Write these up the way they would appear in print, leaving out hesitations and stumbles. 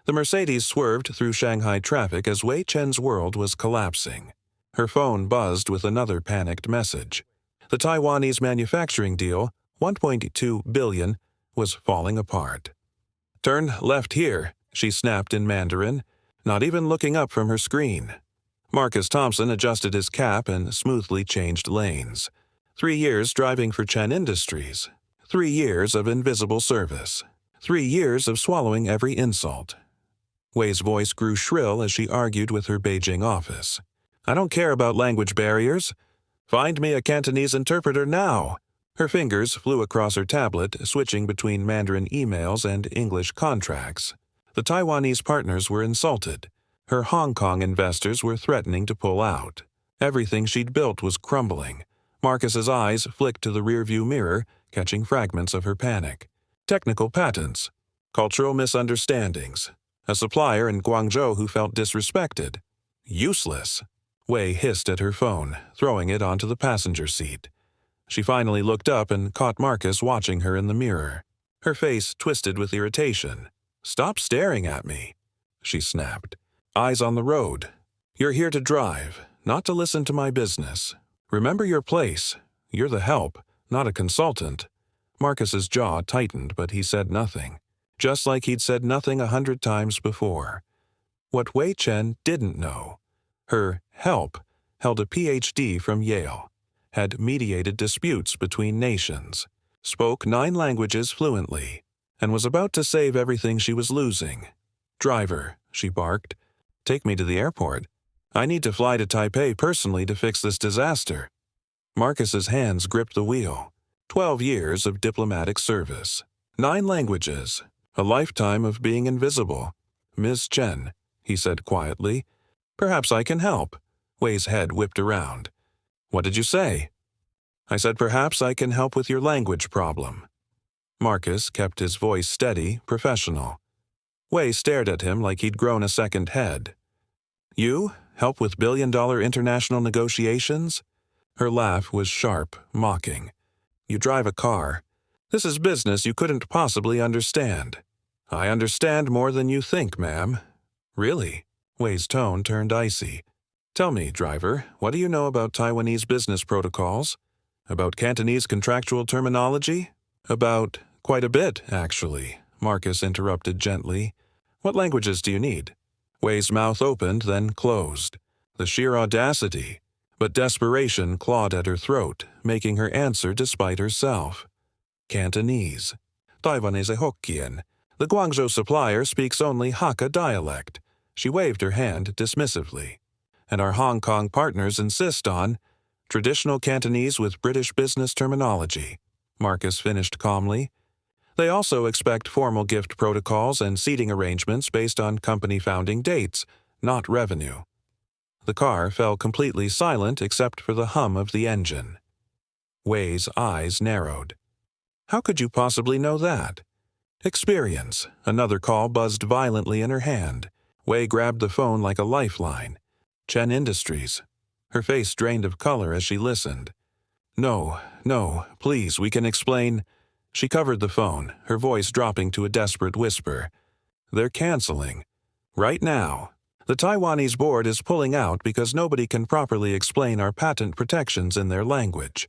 The Mercedes swerved through Shanghai traffic as Wei Chen's world was collapsing. Her phone buzzed with another panicked message. The Taiwanese manufacturing deal, $1.2 billion, was falling apart. "Turn left here," she snapped in Mandarin, not even looking up from her screen. Marcus Thompson adjusted his cap and smoothly changed lanes. 3 years driving for Chen Industries. 3 years of invisible service. 3 years of swallowing every insult. Wei's voice grew shrill as she argued with her Beijing office. "I don't care about language barriers. Find me a Cantonese interpreter now." Her fingers flew across her tablet, switching between Mandarin emails and English contracts. The Taiwanese partners were insulted. Her Hong Kong investors were threatening to pull out. Everything she'd built was crumbling. Marcus's eyes flicked to the rearview mirror, catching fragments of her panic. Technical patents. Cultural misunderstandings. A supplier in Guangzhou who felt disrespected. Useless. Wei hissed at her phone, throwing it onto the passenger seat. She finally looked up and caught Marcus watching her in the mirror. Her face twisted with irritation. "Stop staring at me," she snapped. "Eyes on the road. You're here to drive, not to listen to my business. Remember your place. You're the help, not a consultant." Marcus's jaw tightened, but he said nothing, just like he'd said nothing 100 times before. What Wei Chen didn't know. Her help held a PhD from Yale, had mediated disputes between nations, spoke 9 languages fluently, and was about to save everything she was losing. "Driver," she barked, "take me to the airport. I need to fly to Taipei personally to fix this disaster." Marcus's hands gripped the wheel. 12 years of diplomatic service. 9 languages. A lifetime of being invisible. "Ms. Chen," he said quietly. "Perhaps I can help." Wei's head whipped around. "What did you say?" "I said perhaps I can help with your language problem." Marcus kept his voice steady, professional. Wei stared at him like he'd grown a second head. "You? Help with billion-dollar international negotiations?" Her laugh was sharp, mocking. "You drive a car. This is business you couldn't possibly understand." "I understand more than you think, ma'am." "Really?" Wei's tone turned icy. "Tell me, driver, what do you know about Taiwanese business protocols? About Cantonese contractual terminology? About quite a bit, actually," Marcus interrupted gently. "What languages do you need?" Wei's mouth opened, then closed. The sheer audacity. But desperation clawed at her throat, making her answer despite herself. "Cantonese. Taiwanese Hokkien. The Guangzhou supplier speaks only Hakka dialect." She waved her hand dismissively. "And our Hong Kong partners insist on traditional Cantonese with British business terminology," Marcus finished calmly. "They also expect formal gift protocols and seating arrangements based on company founding dates, not revenue." The car fell completely silent except for the hum of the engine. Wei's eyes narrowed. "How could you possibly know that?" "Experience." Another call buzzed violently in her hand. Wei grabbed the phone like a lifeline. "Chen Industries." Her face drained of color as she listened. No, please, we can explain." She covered the phone, her voice dropping to a desperate whisper. "They're canceling. Right now. The Taiwanese board is pulling out because nobody can properly explain our patent protections in their language."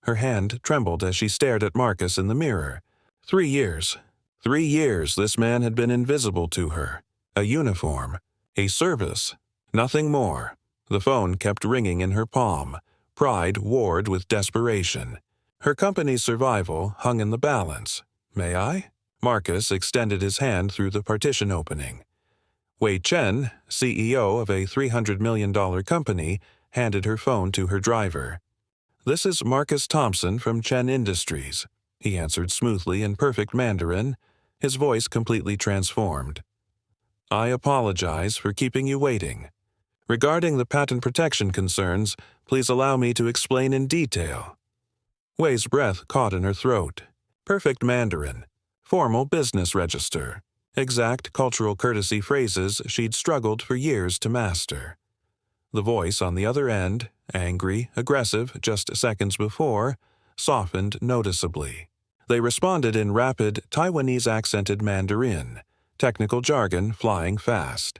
Her hand trembled as she stared at Marcus in the mirror. 3 years. 3 years this man had been invisible to her. A uniform. A service. Nothing more. The phone kept ringing in her palm. Pride warred with desperation. Her company's survival hung in the balance. "May I?" Marcus extended his hand through the partition opening. Wei Chen, CEO of a $300 million company, handed her phone to her driver. "This is Marcus Thompson from Chen Industries," he answered smoothly in perfect Mandarin, his voice completely transformed. "I apologize for keeping you waiting. Regarding the patent protection concerns, please allow me to explain in detail." Wei's breath caught in her throat. Perfect Mandarin. Formal business register. Exact cultural courtesy phrases she'd struggled for years to master. The voice on the other end, angry, aggressive just seconds before, softened noticeably. They responded in rapid, Taiwanese-accented Mandarin, technical jargon flying fast.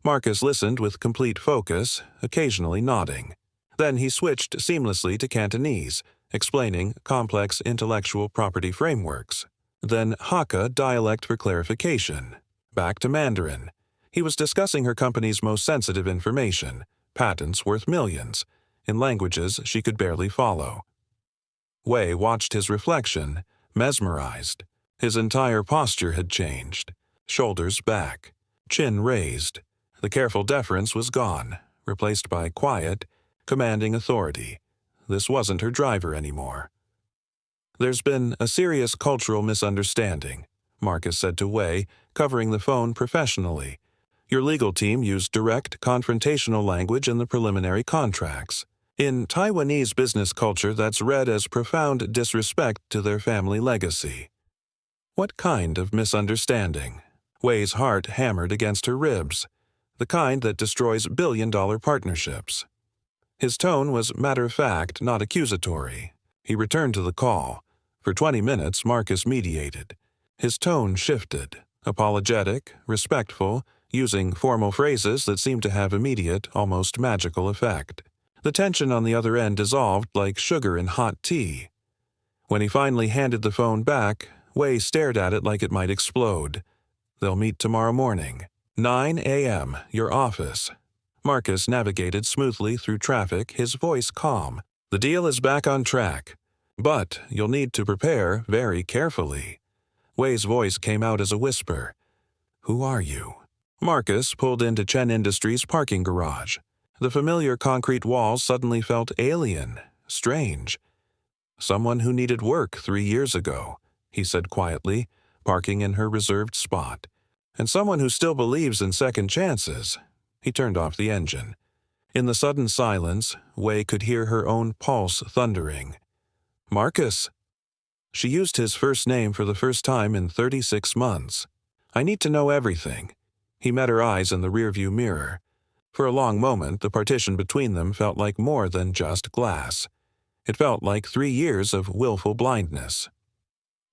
Marcus listened with complete focus, occasionally nodding. Then he switched seamlessly to Cantonese, explaining complex intellectual property frameworks. Then Hakka dialect for clarification. Back to Mandarin. He was discussing her company's most sensitive information, patents worth millions, in languages she could barely follow. Wei watched his reflection, mesmerized. His entire posture had changed. Shoulders back, chin raised. The careful deference was gone, replaced by quiet, commanding authority. This wasn't her driver anymore. "There's been a serious cultural misunderstanding," Marcus said to Wei, covering the phone professionally. "Your legal team used direct, confrontational language in the preliminary contracts. In Taiwanese business culture, that's read as profound disrespect to their family legacy." What kind of misunderstanding? Wei's heart hammered against her ribs, the kind that destroys billion-dollar partnerships. His tone was matter-of-fact, not accusatory. He returned to the call. For 20 minutes, Marcus mediated. His tone shifted, apologetic, respectful, using formal phrases that seemed to have immediate, almost magical effect. The tension on the other end dissolved like sugar in hot tea. When he finally handed the phone back, Wei stared at it like it might explode. "They'll meet tomorrow morning. 9 a.m., your office." Marcus navigated smoothly through traffic, his voice calm. "The deal is back on track. But you'll need to prepare very carefully." Wei's voice came out as a whisper. "Who are you?" Marcus pulled into Chen Industries' parking garage. The familiar concrete walls suddenly felt alien, strange. "Someone who needed work 3 years ago," he said quietly, parking in her reserved spot. "And someone who still believes in second chances." He turned off the engine. In the sudden silence, Wei could hear her own pulse thundering. "Marcus." She used his first name for the first time in 36 months. "I need to know everything." He met her eyes in the rearview mirror. For a long moment, the partition between them felt like more than just glass. It felt like 3 years of willful blindness.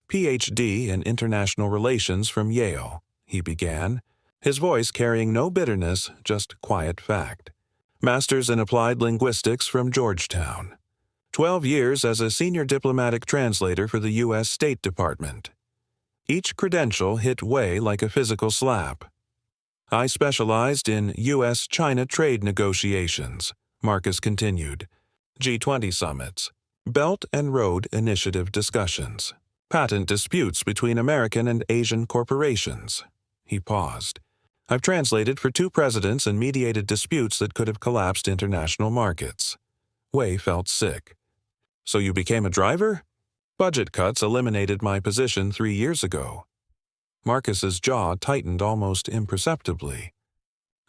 "PhD in International Relations from Yale," he began, his voice carrying no bitterness, just quiet fact. "Master's in Applied Linguistics from Georgetown. 12 years as a senior diplomatic translator for the U.S. State Department." Each credential hit Wei like a physical slap. "I specialized in U.S.-China trade negotiations," Marcus continued. "G20 summits, Belt and Road Initiative discussions, patent disputes between American and Asian corporations." He paused. "I've translated for 2 presidents and mediated disputes that could have collapsed international markets." Wei felt sick. "So you became a driver?" "Budget cuts eliminated my position 3 years ago." Marcus's jaw tightened almost imperceptibly.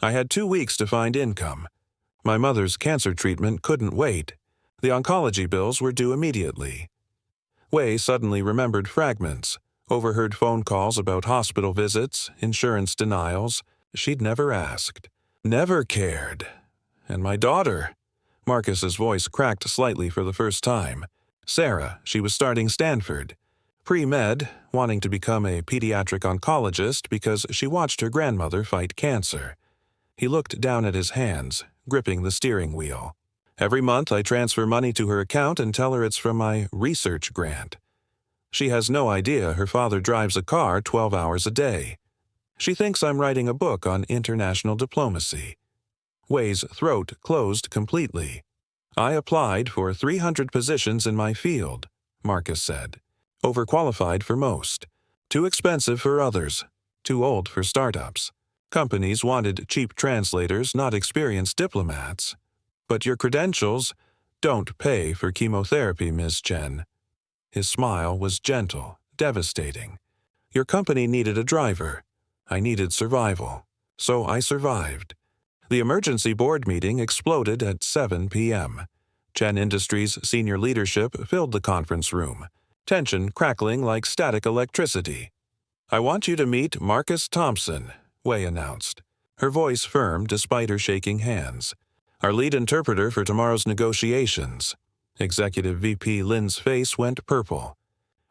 "I had 2 weeks to find income. My mother's cancer treatment couldn't wait. The oncology bills were due immediately." Wei suddenly remembered fragments, overheard phone calls about hospital visits, insurance denials. She'd never asked, never cared. "And my daughter?" Marcus's voice cracked slightly for the first time. "Sarah, she was starting Stanford. Pre-med, wanting to become a pediatric oncologist because she watched her grandmother fight cancer." He looked down at his hands, gripping the steering wheel. "Every month I transfer money to her account and tell her it's from my research grant. She has no idea her father drives a car 12 hours a day. She thinks I'm writing a book on international diplomacy." Wei's throat closed completely. "I applied for 300 positions in my field," Marcus said. "Overqualified for most. Too expensive for others. Too old for startups. Companies wanted cheap translators, not experienced diplomats. But your credentials don't pay for chemotherapy, Ms. Chen." His smile was gentle, devastating. "Your company needed a driver. I needed survival. So I survived." The emergency board meeting exploded at 7 p.m. Chen Industries' senior leadership filled the conference room, tension crackling like static electricity. "I want you to meet Marcus Thompson," Wei announced, her voice firm despite her shaking hands. "Our lead interpreter for tomorrow's negotiations." Executive VP Lin's face went purple.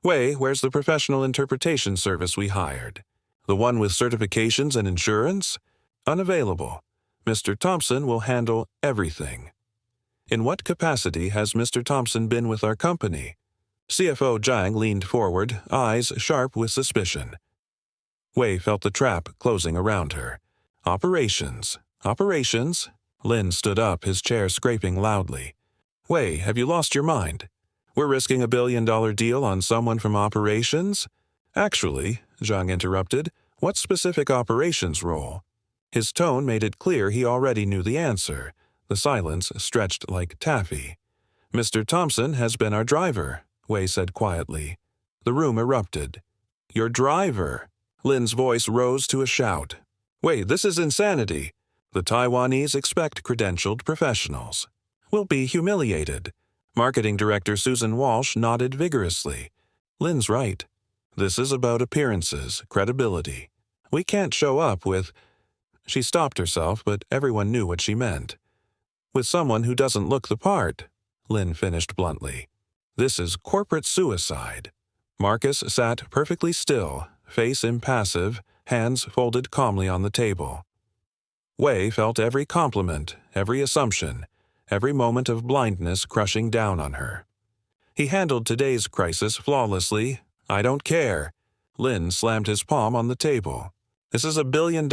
"Wei, where's the professional interpretation service we hired?" The one with certifications and insurance? Unavailable. Mr. Thompson will handle everything. In what capacity has Mr. Thompson been with our company? CFO Zhang leaned forward, eyes sharp with suspicion. Wei felt the trap closing around her. Operations. Operations? Lin stood up, his chair scraping loudly. Wei, have you lost your mind? We're risking $1 billion deal on someone from operations? Actually, Zhang interrupted, what specific operations role? His tone made it clear he already knew the answer. The silence stretched like taffy. Mr. Thompson has been our driver, Wei said quietly. The room erupted. Your driver? Lin's voice rose to a shout. Wei, this is insanity. The Taiwanese expect credentialed professionals. We'll be humiliated. Marketing Director Susan Walsh nodded vigorously. Lin's right. This is about appearances, credibility. We can't show up with... She stopped herself, but everyone knew what she meant. With someone who doesn't look the part, Lin finished bluntly. This is corporate suicide. Marcus sat perfectly still, face impassive, hands folded calmly on the table. Wei felt every compliment, every assumption, every moment of blindness crushing down on her. He handled today's crisis flawlessly. I don't care. Lin slammed his palm on the table. This is $1 billion.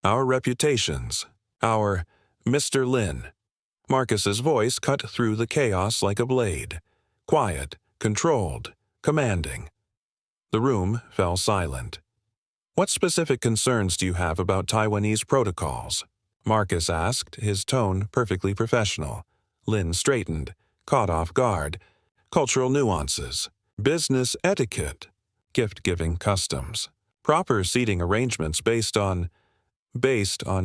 Our reputations. Our Mr. Lin. Marcus's voice cut through the chaos like a blade. Quiet, controlled, commanding. The room fell silent. What specific concerns do you have about Taiwanese protocols? Marcus asked, his tone perfectly professional. Lin straightened, caught off guard. Cultural nuances. Business etiquette. Gift-giving customs. Proper seating arrangements based on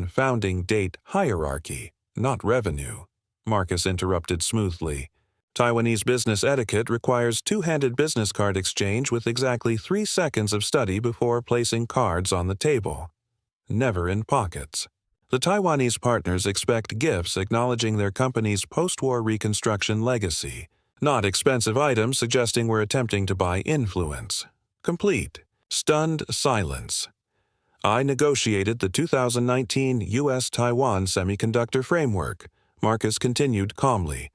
founding date hierarchy, not revenue. Marcus interrupted smoothly. Taiwanese business etiquette requires two-handed business card exchange with exactly 3 seconds of study before placing cards on the table. Never in pockets. The Taiwanese partners expect gifts acknowledging their company's post-war reconstruction legacy, not expensive items suggesting we're attempting to buy influence. Complete. Stunned silence. I negotiated the 2019 U.S.-Taiwan Semiconductor Framework, Marcus continued calmly.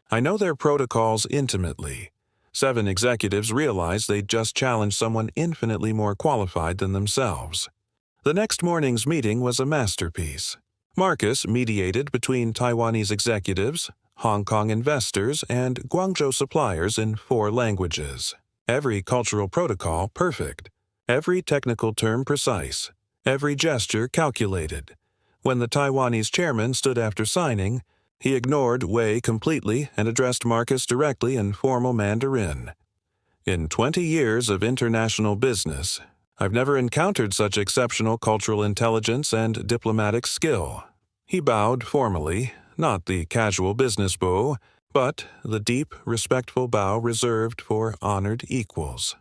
I know their protocols intimately. 7 executives realized they'd just challenged someone infinitely more qualified than themselves. The next morning's meeting was a masterpiece. Marcus mediated between Taiwanese executives, Hong Kong investors, and Guangzhou suppliers in 4 languages. Every cultural protocol perfect. Every technical term precise. Every gesture calculated. When the Taiwanese chairman stood after signing, he ignored Wei completely and addressed Marcus directly in formal Mandarin. In 20 years of international business, I've never encountered such exceptional cultural intelligence and diplomatic skill. He bowed formally, not the casual business bow, but the deep, respectful bow reserved for honored equals.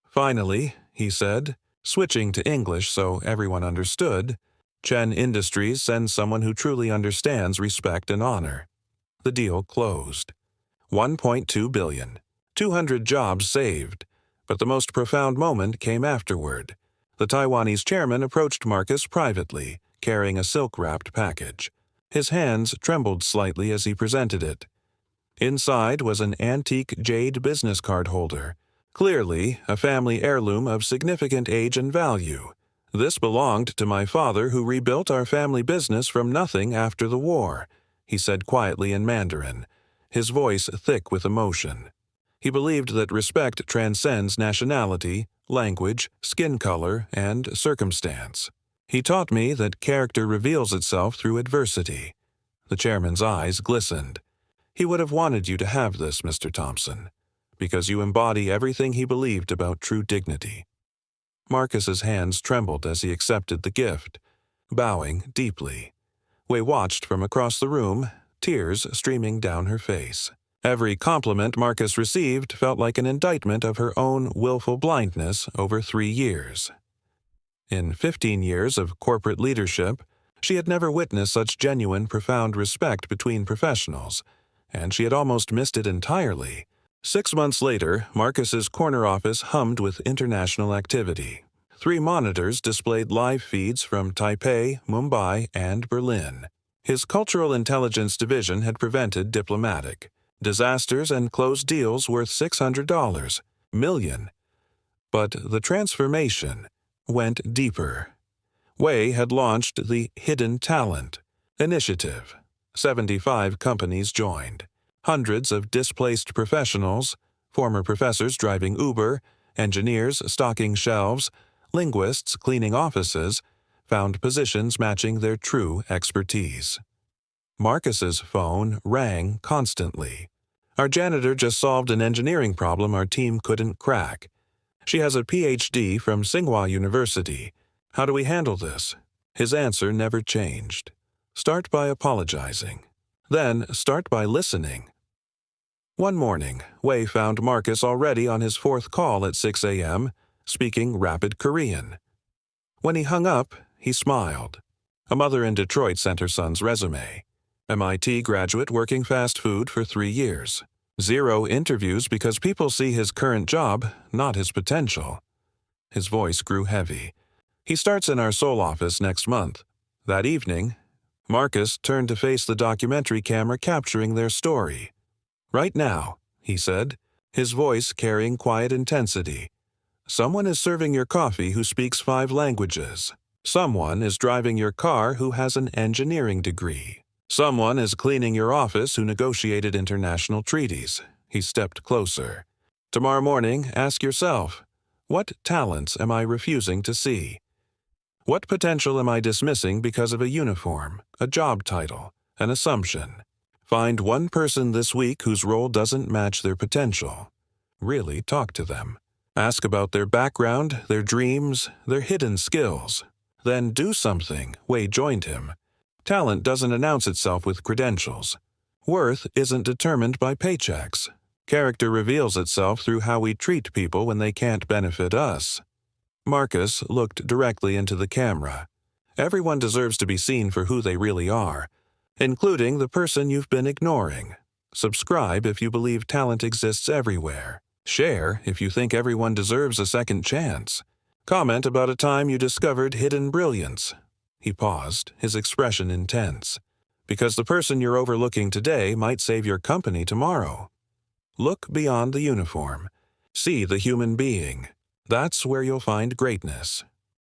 Finally, he said, switching to English so everyone understood, Chen Industries sends someone who truly understands respect and honor. The deal closed. $1.2 billion. 200 jobs saved. But the most profound moment came afterward. The Taiwanese chairman approached Marcus privately, carrying a silk-wrapped package. His hands trembled slightly as he presented it. Inside was an antique jade business card holder, clearly a family heirloom of significant age and value. This belonged to my father, who rebuilt our family business from nothing after the war, he said quietly in Mandarin, his voice thick with emotion. He believed that respect transcends nationality, language, skin color, and circumstance. He taught me that character reveals itself through adversity. The chairman's eyes glistened. He would have wanted you to have this, Mr. Thompson, because you embody everything he believed about true dignity. Marcus's hands trembled as he accepted the gift, bowing deeply. Wei watched from across the room, tears streaming down her face. Every compliment Marcus received felt like an indictment of her own willful blindness over 3 years. In 15 years of corporate leadership, she had never witnessed such genuine, profound respect between professionals, and she had almost missed it entirely. 6 months later, Marcus's corner office hummed with international activity. 3 monitors displayed live feeds from Taipei, Mumbai, and Berlin. His Cultural Intelligence Division had prevented diplomatic disasters and closed deals worth $600 million. But the transformation went deeper. Wei had launched the Hidden Talent Initiative. 75 companies joined. Hundreds of displaced professionals, former professors driving Uber, engineers stocking shelves, linguists cleaning offices, found positions matching their true expertise. Marcus's phone rang constantly. Our janitor just solved an engineering problem our team couldn't crack. She has a PhD from Tsinghua University. How do we handle this? His answer never changed. Start by apologizing. Then start by listening. One morning, Wei found Marcus already on his 4th call at 6 a.m., speaking rapid Korean. When he hung up, he smiled. A mother in Detroit sent her son's resume. MIT graduate working fast food for 3 years. 0 interviews because people see his current job, not his potential. His voice grew heavy. He starts in our Seoul office next month. That evening, Marcus turned to face the documentary camera capturing their story. Right now, he said, his voice carrying quiet intensity. Someone is serving your coffee who speaks 5 languages. Someone is driving your car who has an engineering degree. Someone is cleaning your office who negotiated international treaties. He stepped closer. Tomorrow morning, ask yourself, what talents am I refusing to see? What potential am I dismissing because of a uniform, a job title, an assumption? Find one person this week whose role doesn't match their potential. Really talk to them. Ask about their background, their dreams, their hidden skills. Then do something. Wei joined him. Talent doesn't announce itself with credentials. Worth isn't determined by paychecks. Character reveals itself through how we treat people when they can't benefit us. Marcus looked directly into the camera. Everyone deserves to be seen for who they really are, including the person you've been ignoring. Subscribe if you believe talent exists everywhere. Share if you think everyone deserves a second chance. Comment about a time you discovered hidden brilliance. He paused, his expression intense. Because the person you're overlooking today might save your company tomorrow. Look beyond the uniform. See the human being. That's where you'll find greatness.